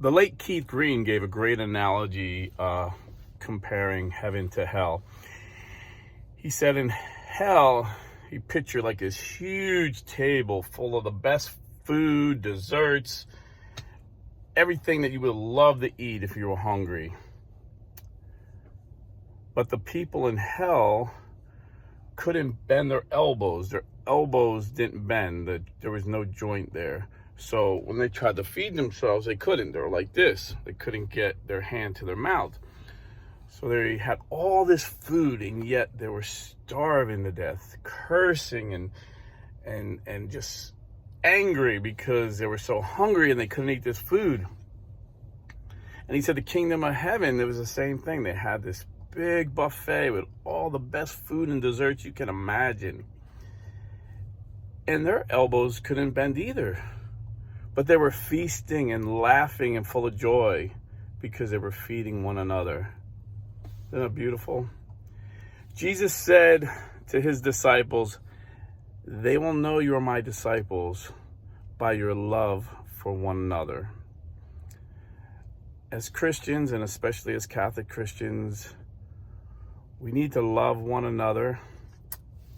The late Keith Green gave a great analogy comparing heaven to hell. He said in hell, he pictured like this huge table full of the best food, desserts, everything that you would love to eat if you were hungry. But the people in hell couldn't bend their elbows. Their elbows didn't bend. There was no joint there. So when they tried to feed themselves, they couldn't. They were like this. They couldn't get their hand to their mouth. So they had all this food, and yet they were starving to death, cursing and just angry because they were so hungry and they couldn't eat this food. And he said the kingdom of heaven, it was the same thing. They had this big buffet with all the best food and desserts you can imagine. And their elbows couldn't bend either. But they were feasting and laughing and full of joy because they were feeding one another. Isn't that beautiful? Jesus said to his disciples, "They will know you are my disciples by your love for one another." As Christians, and especially as Catholic Christians, we need to love one another.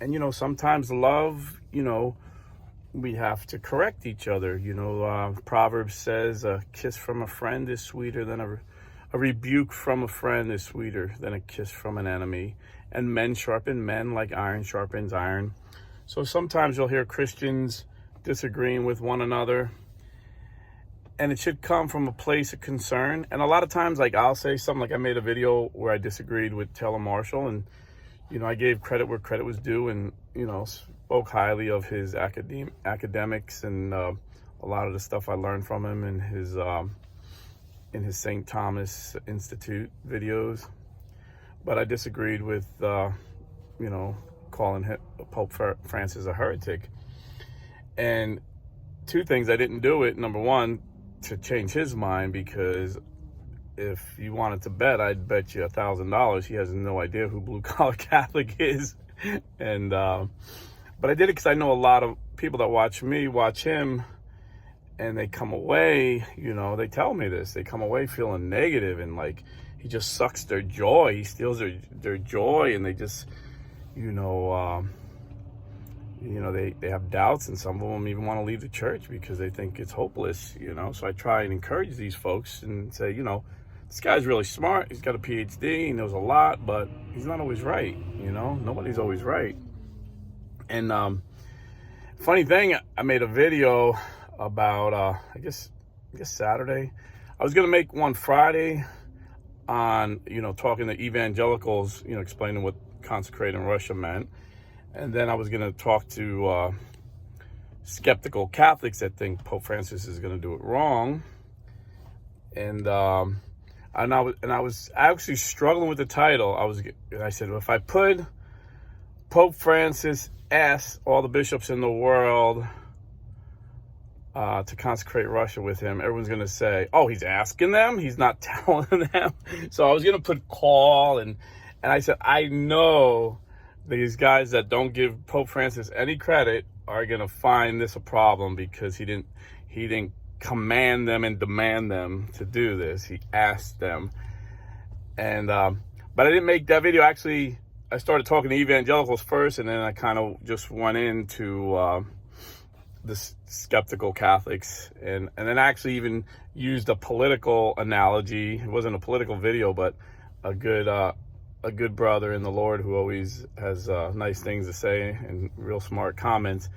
And, sometimes love, we have to correct each other. Proverbs says a kiss from a friend is sweeter than a rebuke from a friend is sweeter than a kiss from an enemy. And men sharpen men like iron sharpens iron. So sometimes you'll hear Christians disagreeing with one another. And it should come from a place of concern. And a lot of times, like I'll say something, like I made a video where I disagreed with Taylor Marshall. And, I gave credit where credit was due and, spoke highly of his academics and a lot of the stuff I learned from him in his St. Thomas Institute videos. But I disagreed with, calling Pope Francis a heretic. And two things, I didn't do it. Number one, to change his mind, because if you wanted to bet, I'd bet you $1,000 he has no idea who Blue Collar Catholic is. And but I did it because I know a lot of people that watch me watch him, and they come away, they tell me this, they come away feeling negative and like he just sucks their joy, he steals their joy, and they just they have doubts, and some of them even want to leave the church because they think it's hopeless, So I try and encourage these folks and say, this guy's really smart. He's got a PhD. He knows a lot, but he's not always right. Nobody's always right. And funny thing, I made a video about, I guess Saturday. I was going to make one Friday on, talking to evangelicals, explaining what consecrating Russia meant. And then I was going to talk to skeptical Catholics that think Pope Francis is going to do it wrong. And I was actually struggling with the title. I said, well, if I put Pope Francis asks all the bishops in the world to consecrate Russia with him, everyone's going to say, oh, he's asking them, he's not telling them. So I was going to put call, and I said, I know these guys that don't give Pope Francis any credit are going to find this a problem because he didn't command them and demand them to do this. He asked them. And but I didn't make that video. Actually, I started talking to evangelicals first, and then I kind of just went into the skeptical Catholics, and then actually even used a political analogy. It wasn't a political video, but a good brother in the Lord who always has nice things to say and real smart comments.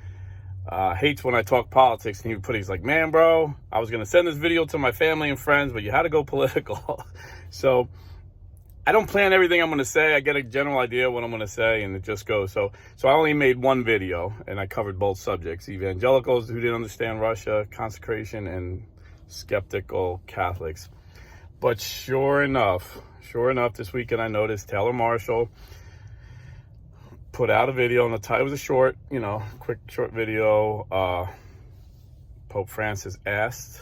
Hates when I talk politics, and he's like, man, bro, I was going to send this video to my family and friends, but you had to go political. So I don't plan everything I'm going to say. I get a general idea what I'm going to say, and it just goes. So I only made one video, and I covered both subjects: evangelicals who didn't understand Russia, consecration, and skeptical Catholics. But sure enough, this weekend I noticed Taylor Marshall put out a video on the title. It was a short, quick short video. Pope Francis asked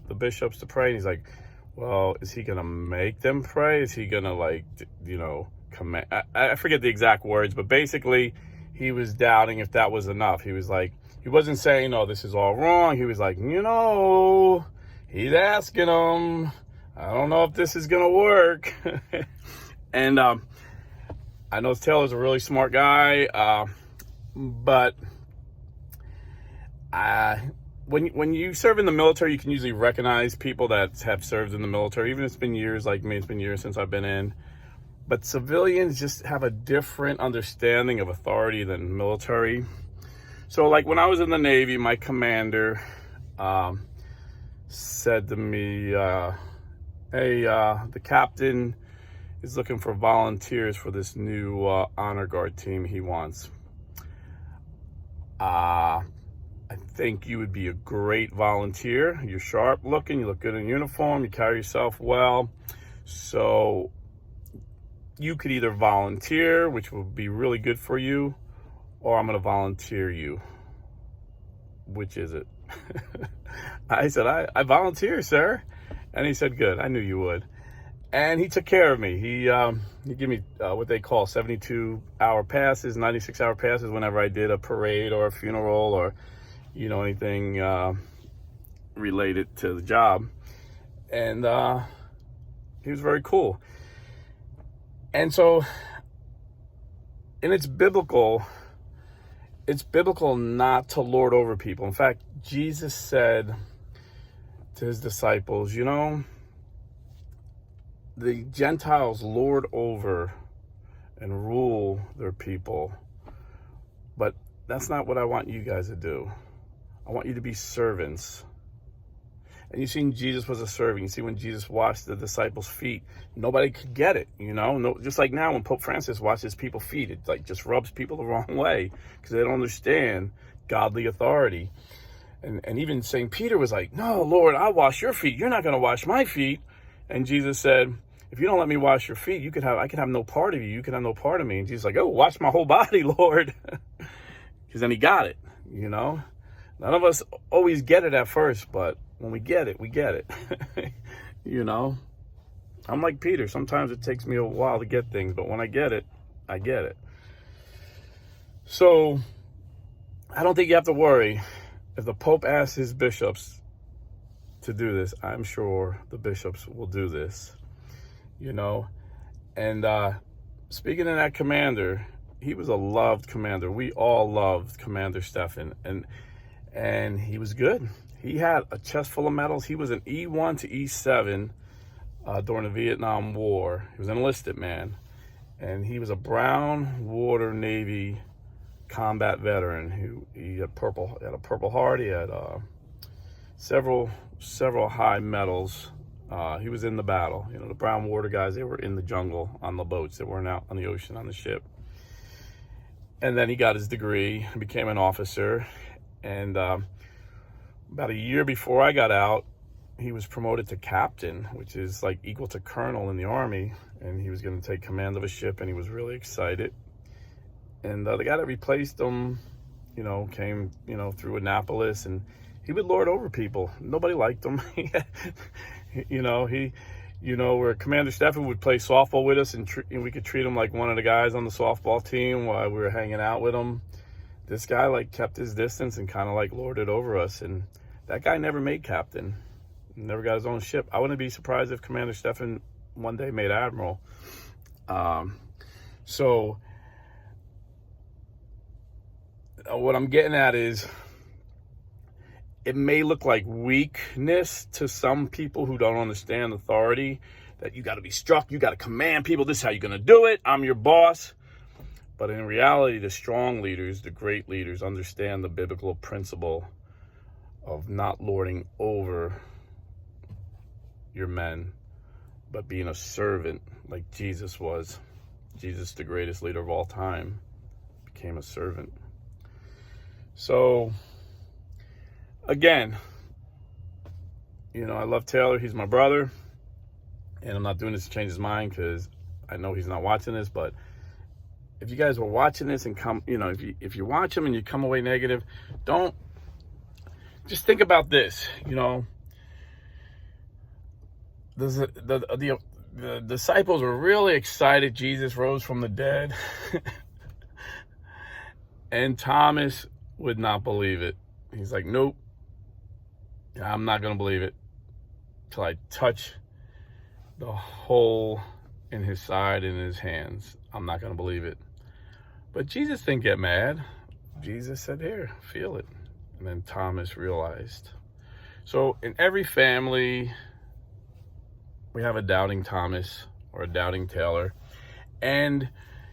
the bishops to pray, and he's like, well, is he going to make them pray? Is he going to command? I forget the exact words, but basically he was doubting if that was enough. He was like, he wasn't saying, oh, this is all wrong. He was like, he's asking him, I don't know if this is going to work. And I know Taylor's a really smart guy, but when you serve in the military, you can usually recognize people that have served in the military, even if it's been years like me, it's been years since I've been in. But civilians just have a different understanding of authority than military. So like when I was in the Navy, my commander said to me, hey, the captain is looking for volunteers for this new honor guard team he wants. I think you would be a great volunteer. You're sharp looking, you look good in uniform, you carry yourself well. So you could either volunteer, which would be really good for you, or I'm going to volunteer you. Which is it? I said, I volunteer, sir. And he said, good, I knew you would. And he took care of me. He gave me what they call 72-hour passes, 96-hour passes whenever I did a parade or a funeral or, anything related to the job. And he was very cool. And so, and it's biblical not to lord over people. In fact, Jesus said to his disciples, the Gentiles lord over and rule their people, but that's not what I want you guys to do. I want you to be servants. And you've seen Jesus was a servant. You see when Jesus washed the disciples' feet, nobody could get it, No, just like now when Pope Francis washes people's feet, it like just rubs people the wrong way because they don't understand godly authority. And even St. Peter was like, no, Lord, I'll wash your feet. You're not going to wash my feet. And Jesus said, if you don't let me wash your feet, I can have no part of you. You can have no part of me. And Jesus like, oh, wash my whole body, Lord. Because then he got it, None of us always get it at first, but when we get it, we get it. I'm like Peter. Sometimes it takes me a while to get things, but when I get it, I get it. So I don't think you have to worry. If the Pope asks his bishops to do this, I'm sure the bishops will do this, And speaking of that commander, he was a loved commander. We all loved Commander Stephan, and he was good. He had a chest full of medals. He was an E1 to E7 during the Vietnam War. He was an enlisted man, and he was a Brown Water Navy combat veteran. He had a Purple Heart. He had several high medals. He was in the battle. The Brown Water guys, they were in the jungle on the boats. They weren't out on the ocean on the ship. And then he got his degree and became an officer. And about a year before I got out, he was promoted to captain, which is like equal to colonel in the Army. And he was going to take command of a ship, and he was really excited. And the guy that replaced him, came, through Annapolis, and he would lord over people. Nobody liked him. Where Commander Stephan would play softball with us, and we could treat him like one of the guys on the softball team while we were hanging out with him. This guy kept his distance and kind of lorded over us. And that guy never made captain, never got his own ship. I wouldn't be surprised if Commander Stephan one day made admiral. So what I'm getting at is, it may look like weakness to some people who don't understand authority, that you got to be struck, you got to command people, this is how you're going to do it, I'm your boss. But in reality, the strong leaders, the great leaders, understand the biblical principle of not lording over your men, but being a servant like Jesus was. Jesus, the greatest leader of all time, became a servant. So, again, I love Taylor. He's my brother. And I'm not doing this to change his mind because I know he's not watching this. But if you guys were watching this and if you watch him and you come away negative, just think about this. The disciples were really excited Jesus rose from the dead. And Thomas would not believe it. He's like, nope, I'm not going to believe it. till I touch the hole in his side and in his hands. I'm not going to believe it. But Jesus didn't get mad. Jesus said, here, feel it. And then Thomas realized. So in every family, we have a doubting Thomas or a doubting Taylor. And,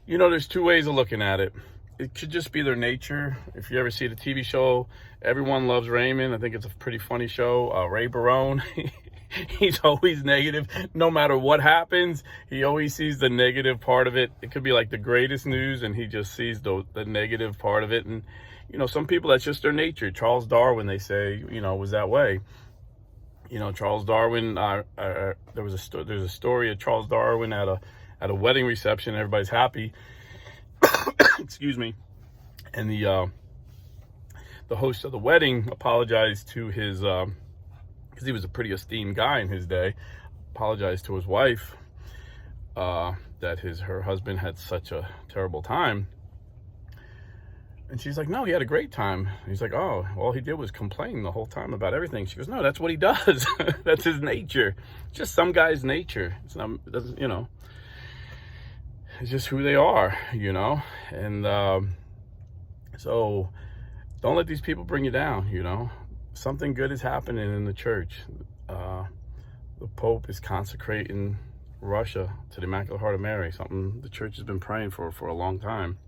you know, there's two ways of looking at it. It could just be their nature. If you ever see the TV show, Everyone Loves Raymond, I think it's a pretty funny show. Ray Barone, he's always negative. No matter what happens, he always sees the negative part of it. It could be like the greatest news, and he just sees the negative part of it. And, you know, some people, that's just their nature. Charles Darwin, they say, you know, was that way. You know, Charles Darwin, there's a story of Charles Darwin at a wedding reception. Everybody's happy. Excuse me. And the host of the wedding apologized to his, because he was a pretty esteemed guy in his day, apologized to his wife that her husband had such a terrible time. And she's like, no, he had a great time. And he's like, oh, all he did was complain the whole time about everything. She goes, no, that's what he does. That's his nature. It's just some guy's nature. It's not, it doesn't, you know, it's just who they are, you know. And so don't let these people bring you down, you know. Something good is happening in the church. The Pope is consecrating Russia to the Immaculate Heart of Mary, something the church has been praying for a long time.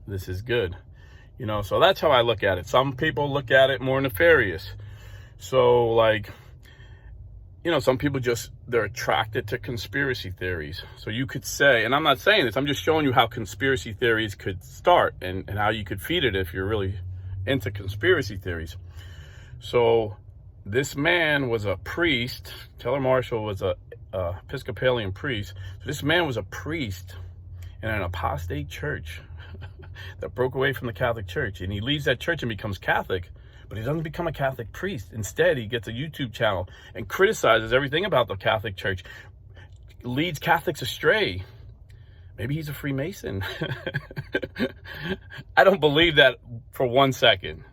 This is good, you know. So that's how I look at it. Some people look at it more nefarious. So, like, you know, some people they're attracted to conspiracy theories. So you could say, and I'm not saying this, I'm just showing you how conspiracy theories could start and how you could feed it if you're really into conspiracy theories. So this man was a priest. Taylor Marshall was a Episcopalian priest. So this man was a priest in an apostate church that broke away from the Catholic Church. And he leaves that church and becomes Catholic, but he doesn't become a Catholic priest. Instead, he gets a YouTube channel and criticizes everything about the Catholic Church, leads Catholics astray. Maybe he's a Freemason. I don't believe that for 1 second.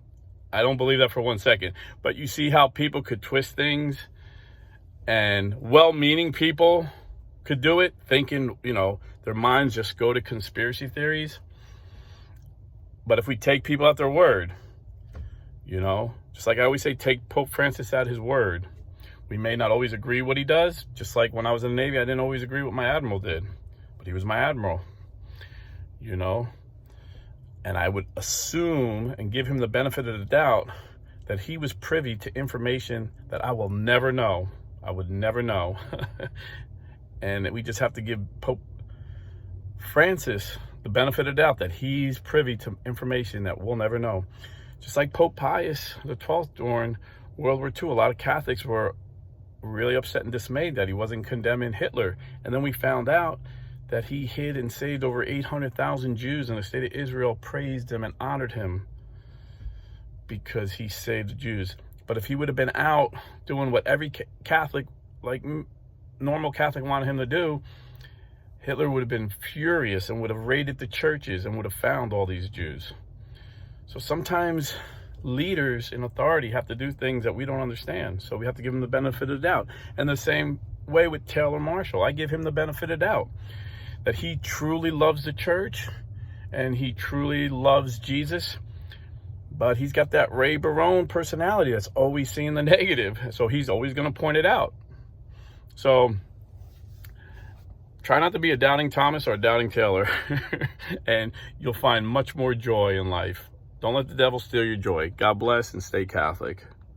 I don't believe that for 1 second. But you see how people could twist things, and well-meaning people could do it, thinking, you know, their minds just go to conspiracy theories. But if we take people at their word, you know, just like I always say, take Pope Francis at his word. We may not always agree what he does. Just like when I was in the Navy, I didn't always agree what my admiral did, but he was my admiral, you know. And I would assume and give him the benefit of the doubt that he was privy to information that I will never know. I would never know. And we just have to give Pope Francis the benefit of the doubt that he's privy to information that we'll never know. Just like Pope Pius XII during World War II, a lot of Catholics were really upset and dismayed that he wasn't condemning Hitler. And then we found out that he hid and saved over 800,000 Jews, and the state of Israel praised him and honored him because he saved the Jews. But if he would have been out doing what every Catholic, like normal Catholic, wanted him to do, Hitler would have been furious and would have raided the churches and would have found all these Jews. So sometimes leaders in authority have to do things that we don't understand. So we have to give them the benefit of the doubt. And the same way with Taylor Marshall, I give him the benefit of the doubt that he truly loves the church and he truly loves Jesus. But he's got that Ray Barone personality that's always seeing the negative. So he's always going to point it out. So try not to be a doubting Thomas or a doubting Taylor, and you'll find much more joy in life. Don't let the devil steal your joy. God bless and stay Catholic.